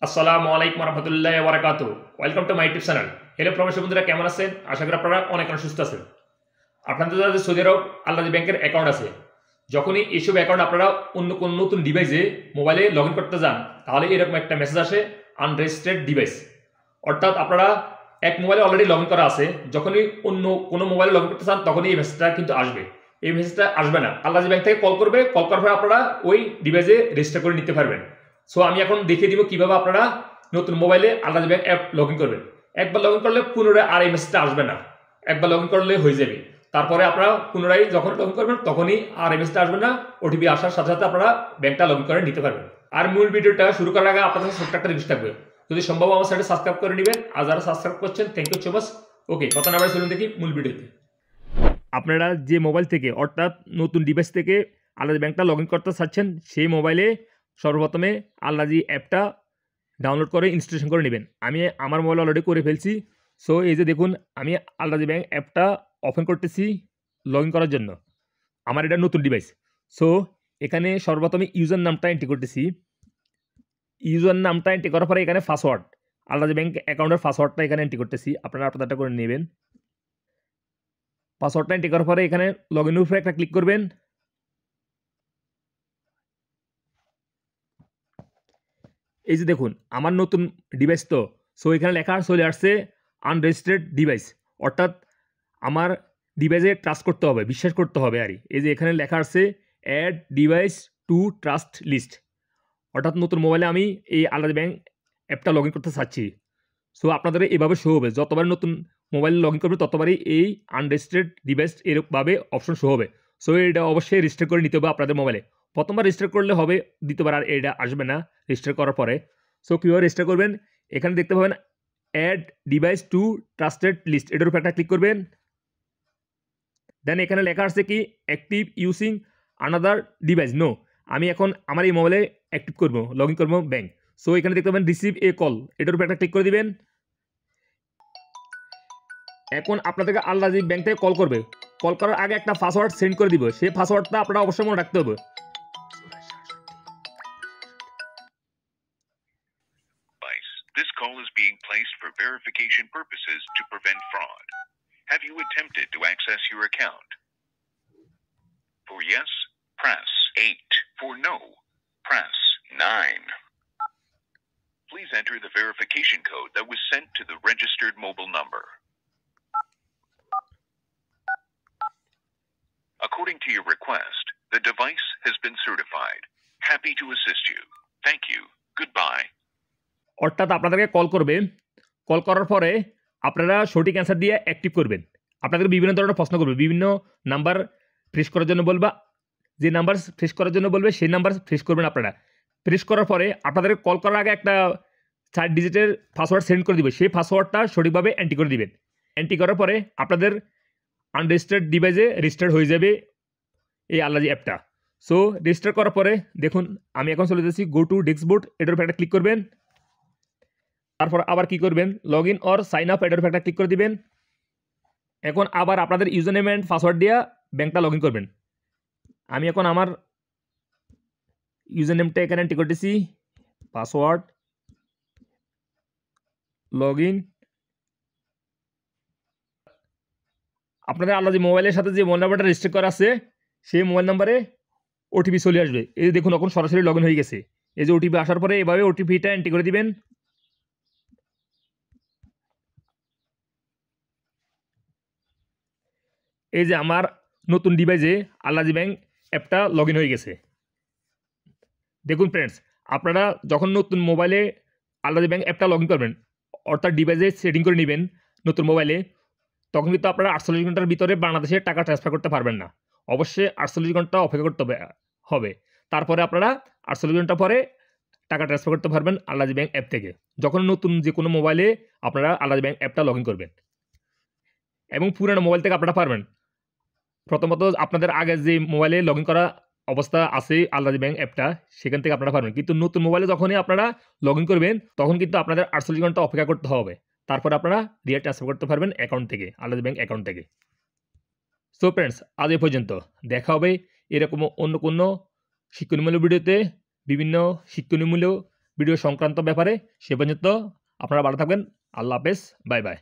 আসসালামু আলাইকুম রহমতুল্লাহ ওয়ারাকাতু। Welcome to my YouTube channel. Hello প্রবাসী বন্ধুরা, কেমন আছেন? আশা করি আপনারা অনেক সুস্থ আছেন। আপনাদের যাদের সৌদি আরব আল-রাজি ব্যাংকের অ্যাকাউন্ট আছে, যখনই এইসব অ্যাকাউন্ট আপনারা অন্য কোনো নতুন ডিভাইসে মোবাইলে লগ ইন করতে যান, তাহলে এরকম একটা মেসেজ আসে, আনরেজিস্টার্ড ডিভাইস। অর্থাৎ আপনারা এক মোবাইলে অলরেডি লগ ইন করা আছে, যখনই অন্য কোনো মোবাইলে লগ ইন করতে চান তখনই এই মেসেজটা কিন্তু আসবে। এই মেসেজটা আসবে না, আল-রাজি ব্যাংক থেকে কল করবে, কল করার পরে আপনারা ওই ডিভাইসে রেজিস্টার করে নিতে পারবেন। সো আমি এখন দেখিয়ে দিব কিভাবে আপনারা নতুন মোবাইলে আল-রাজি ব্যাংক অ্যাপ লগ ইন করবেন। একবার লগ ইন করলে পুনরায় আর এই মেসেজটা আসবে না, একবার লগ ইন করলে হয়ে যাবে। তারপরে আপনারা পুনরায় যখন লগ ইন করবেন তখনই আর এই মেসেজটা আসবে না, ওটিপি আসার সাথে সাথে আপনারা ব্যাংকটা লগ ইন করে নিতে পারবেন। আর মূল ভিডিওটা শুরু করার আগে আপনাদের ছোট্ট একটা রিকোয়েস্ট থাকবে, যদি সম্ভব আমার চ্যানেলটা সাবস্ক্রাইব করে নেবেন। আর যারা সাবস্ক্রাইব করছেন থ্যাংক ইউ সো মাচ। ওকে, কথা না বলে চলুন দেখি মূল ভিডিওতে। আপনারা যে মোবাইল থেকে অর্থাৎ নতুন ডিভাইস থেকে আল-রাজি ব্যাংকটা লগ ইন করতে চাচ্ছেন, সেই মোবাইলে সর্বপ্রথমে আল-রাজি অ্যাপটা ডাউনলোড করে ইনস্টলেশন করে নেবেন। আমি আমার মোবাইল অলরেডি করে ফেলছি। সো এই যে দেখুন, আমি আল-রাজি ব্যাংক অ্যাপটা ওপেন করতেছি লগ ইন করার জন্য। আমার এটা নতুন ডিভাইস। সো এখানে সর্বপ্রথমে ইউজার নামটা এন্ট্রি করতেছি। ইউজার নামটা এন্ট্রি করার পরে এখানে পাসওয়ার্ড, আল-রাজি ব্যাংক অ্যাকাউন্টের পাসওয়ার্ডটা এখানে এন্ট্রি করতেছি। আপনারা আপনারটা করে নেবেন। পাসওয়ার্ডটা এন্ট্রি করার পরে এখানে লগ ইনের উপরে একটা ক্লিক করবেন। এই যে দেখুন, আমার নতুন ডিভাইস তো, সো এখানে লেখা চলে আসছে আনরেজিস্টার্ড ডিভাইস। অর্থাৎ আমার ডিভাইসে ট্রাস্ট করতে হবে, বিশ্বাস করতে হবে। আর এই যে এখানে লেখা আছে add device to trust list. অর্থাৎ নতুন মোবাইলে আমি এই আল-রাজি ব্যাংক অ্যাপটা লগ ইন করতে চাচ্ছি। সো আপনাদের এভাবে শো হবে, যতবার নতুন মোবাইলে লগ ইন করবে ততবারই এই আনরেজিস্টার্ড ডিভাইস এরকমভাবে অপশন শো হবে। সো এটা অবশ্যই রেজিস্টার করে নিতে হবে আপনাদের মোবাইলে। প্রথমবার রেজিস্টার করলে হবে, দ্বিতীয়বার আর এটা আসবে না রেজিস্টার করার পরে। সো কীভাবে রেজিস্টার করবেন, এখানে দেখতে পাবেন add device to trusted list, এটার উপর একটা ক্লিক করবেন। দেন এখানে লেখা আছে কি active using another device. No, আমি এখন আমার এই মোবাইলে অ্যাক্টিভ করবো, লগ ইন করবো ব্যাংক। সো এখানে দেখতে পাবেন রিসিভ এ কল, এটার উপর একটা ক্লিক করে দিবেন। এখন আপনাদেরকে আল-রাজি ব্যাংক থেকে কল করবে, কল করার আগে একটা পাসওয়ার্ড সেন্ড করে দিব, সেই পাসওয়ার্ডটা আপনারা অবশ্যই মনে রাখতে হবে। This call is being placed for verification purposes to prevent fraud. Have you attempted to access your account? For yes, press 8. For no, press 9. Please enter the verification code that was sent to the registered mobile number. According to your request, the device has been certified. Happy to assist you. Thank you. Goodbye. অর্থাৎ আপনাদেরকে call করবে, call করার পরে আপনারা সঠিক answer দিয়ে active করবেন। আপনাদের বিভিন্ন ধরনের প্রশ্ন করবে, বিভিন্ন নাম্বার ফ্রেশ করার জন্য বলবা, যে নাম্বার ফ্রেশ করার জন্য বলবে সেই নাম্বার ফ্রেশ করবেন। আপনারা ফ্রেশ করার পরে আপনাদের কল করার আগে একটা 4 ডিজিটের পাসওয়ার্ড সেন্ড করে দিবে, সেই পাসওয়ার্ডটা সঠিকভাবে এন্ট্রি করে দিবেন। এন্ট্রি করার পরে আপনাদের আনরেজিস্টার্ড ডিভাইসে রেজিস্টার হয়ে যাবে এই আল-রাজি অ্যাপটা। সো রেজিস্টার করার পরে দেখুন, আমি এখন চলে যাচ্ছি গো টু ডেস্কবোর্ড, এটার উপর একটা ক্লিক করবেন। তারপর আবার কি করবেন, log in or sign up, এটার উপর একটা ক্লিক করে দিবেন। এখন আবার আপনাদের ইউজার নেম অ্যান্ড পাসওয়ার্ড দিয়ে ব্যাংকটা লগ ইন করবেন। আমি এখন আমার ইউজার নেমটা এখানে এন্ট্রি করতেছি, পাসওয়ার্ড, লগ ইন। আপনাদের আল-রাজি মোবাইলের সাথে যে মোবাইল নাম্বারটা রেজিস্টার করা আছে সেই মোবাইল নাম্বারে ওটিপি চলে আসবে। এই যে দেখুন, এখন সরাসরি লগ ইন হয়ে গেছে। এই যে ওটিপি আসার পরে এভাবে ওটিপিটা এন্ট্রি করে দিবেন। এই যে আমার নতুন ডিভাইসে আল-রাজি ব্যাংক অ্যাপটা লগ ইন হয়ে গেছে। দেখুন ফ্রেন্ডস, আপনারা যখন নতুন মোবাইলে আল-রাজি ব্যাংক অ্যাপটা লগ ইন করবেন, অর্থাৎ ডিভাইসে সেটিং করে নেবেন নতুন মোবাইলে, তখন কিন্তু আপনারা 48 ঘন্টার ভিতরে বাংলাদেশে টাকা ট্রান্সফার করতে পারবেন না। অবশ্যই 48 ঘন্টা অপেক্ষা করতে হবে। তারপরে আপনারা 48 ঘন্টা পরে টাকা ট্রান্সফার করতে পারবেন আল-রাজি ব্যাংক অ্যাপ থেকে, যখন নতুন যে কোনো মোবাইলে আপনারা আল-রাজি ব্যাংক অ্যাপটা লগ ইন করবেন। এবং পুরানো মোবাইল থেকে আপনারা পারবেন। প্রথমত আপনাদের আগে যে মোবাইলে লগ ইন করা অবস্থা আছে আল-রাজি ব্যাংক অ্যাপটা, সেখান থেকে আপনারা পারবেন। কিন্তু নতুন মোবাইলে যখনই আপনারা লগ ইন করবেন তখন কিন্তু আপনাদের 48 ঘন্টা অপেক্ষা করতে হবে। তারপর আপনারা রিয়াল ট্রান্সফার করতে পারবেন অ্যাকাউন্ট থেকে, আল-রাজি ব্যাংক অ্যাকাউন্ট থেকে। সো ফ্রেন্ডস, আজ এই পর্যন্ত। দেখা হবে এরকম অন্য কোনো শিক্ষণীমূলক ভিডিওতে, বিভিন্ন শিক্ষণীমূলক ভিডিও সংক্রান্ত ব্যাপারে। সে পর্যন্ত আপনারা ভালো থাকবেন। আল্লাহ হাফেজ। Bye bye.